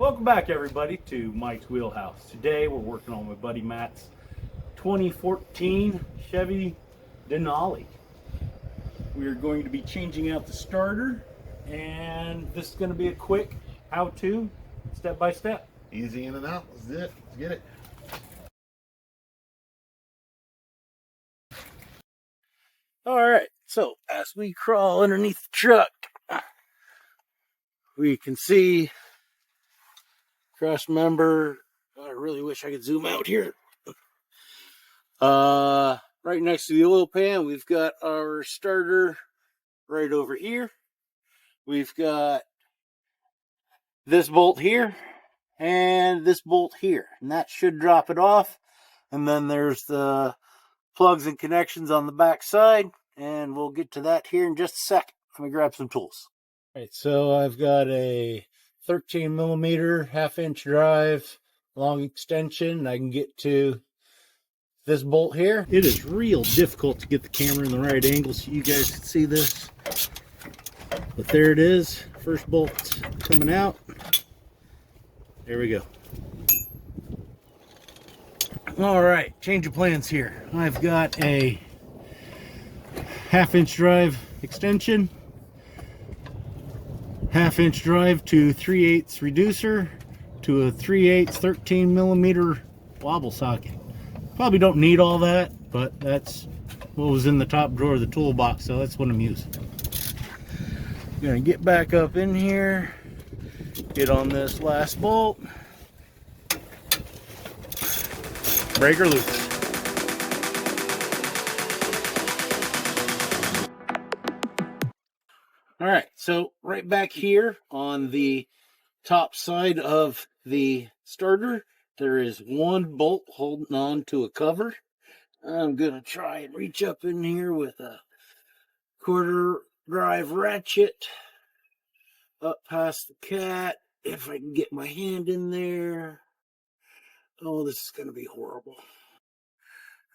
Welcome back, everybody, to Mike's Wheelhouse. Today we're working on my buddy Matt's 2014 Chevy Denali. We are going to be changing out the starter, and this is going to be a quick how-to, step-by-step. Easy in and out. Let's do it. Let's get it. All right, so as we crawl underneath the truck, we can see cross member. I really wish I could zoom out here. Right next to the oil pan, we've got our starter right over here. We've got this bolt here and this bolt here, and that should drop it off. And then there's the plugs and connections on the back side, and we'll get to that here in just a second. Let me grab some tools. All right, so I've got a 13 millimeter half-inch drive long extension. I can get to this bolt here. It is real difficult to get the camera in the right angle so you guys can see this, but there it is. First bolt coming out. There we go. All right, change of plans here. I've got a half-inch drive extension, half-inch drive to 3/8 reducer to a 3/8 13 millimeter wobble socket. Probably don't need all that, but that's what was in the top drawer of the toolbox, so that's what I'm using. Gonna get back up in here, get on this last bolt, breaker loose. All right, so right back here on the top side of the starter, there is one bolt holding on to a cover. I'm gonna try and reach up in here with a quarter drive ratchet up past the cat, if I can get my hand in there. Oh, this is gonna be horrible.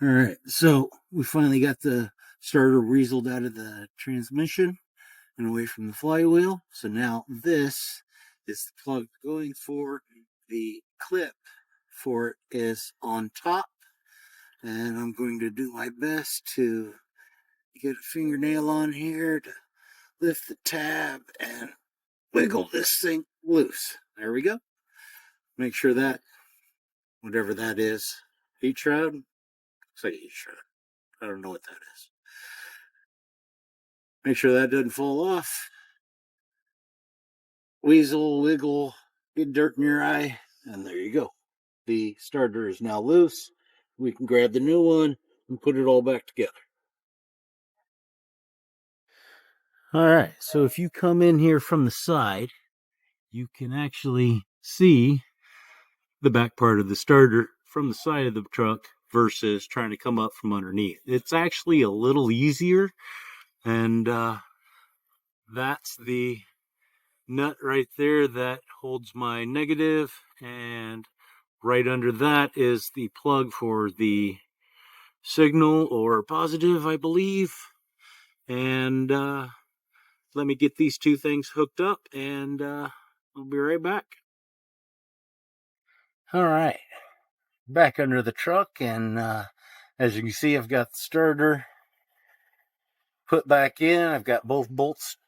All right, so we finally got the starter weaseled out of the transmission and away from the flywheel. So now this is the plug going for. The clip for it is on top, and I'm going to do my best to get a fingernail on here to lift the tab and wiggle this thing loose. There we go. Make sure that whatever that is, heat shroud, looks like a heat shroud. I don't know what that is. Make sure that doesn't fall off. Weasel, wiggle, get dirt in your eye, and there you go. The starter is now loose. We can grab the new one and put it all back together. All right, so if you come in here from the side, you can actually see the back part of the starter from the side of the truck versus trying to come up from underneath. It's actually a little easier, and that's the nut right there that holds my negative, and right under that is the plug for the signal or positive, I believe. And let me get these two things hooked up, and I'll be right back. All right, back under the truck, and as you can see, I've got the starter put back in. I've got both bolts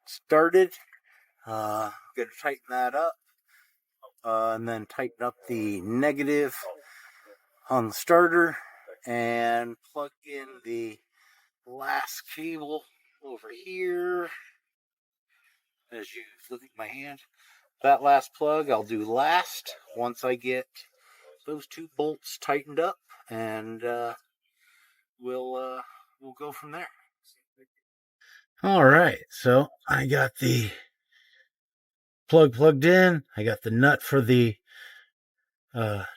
started. Gonna tighten that up, and then tighten up the negative on the starter, and plug in the last cable over here. As you look at my hand, that last plug I'll do last once I get those two bolts tightened up, and we'll go from there. All right, so I got the plug plugged in. I got the nut for the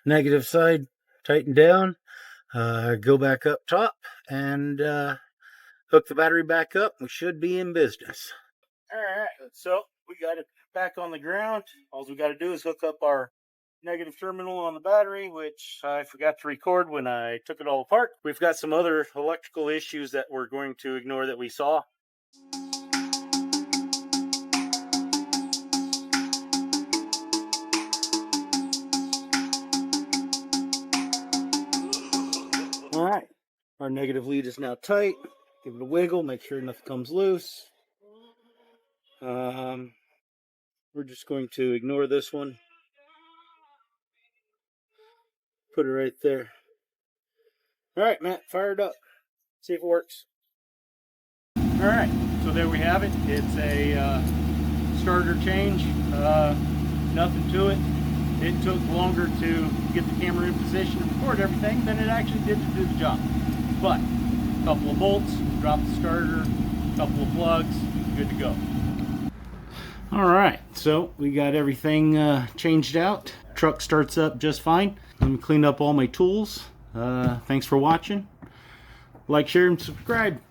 negative side tightened down. Go back up top and hook the battery back up. We should be in business. All right, so we got it back on the ground. All we got to do is hook up our negative terminal on the battery, which I forgot to record when I took it all apart. We've got some other electrical issues that we're going to ignore that we saw. Our negative lead is now tight. Give it a wiggle, make sure nothing comes loose. We're just going to ignore this one. Put it right there. Alright, Matt, fire it up. See if it works. Alright, so there we have it. It's a starter change. Nothing to it. It took longer to get the camera in position and record everything than it actually did to do the job. But a couple of bolts, drop the starter, a couple of plugs, good to go. Alright, so we got everything changed out. Truck starts up just fine. Let me clean up all my tools. Thanks for watching. Like, share, and subscribe.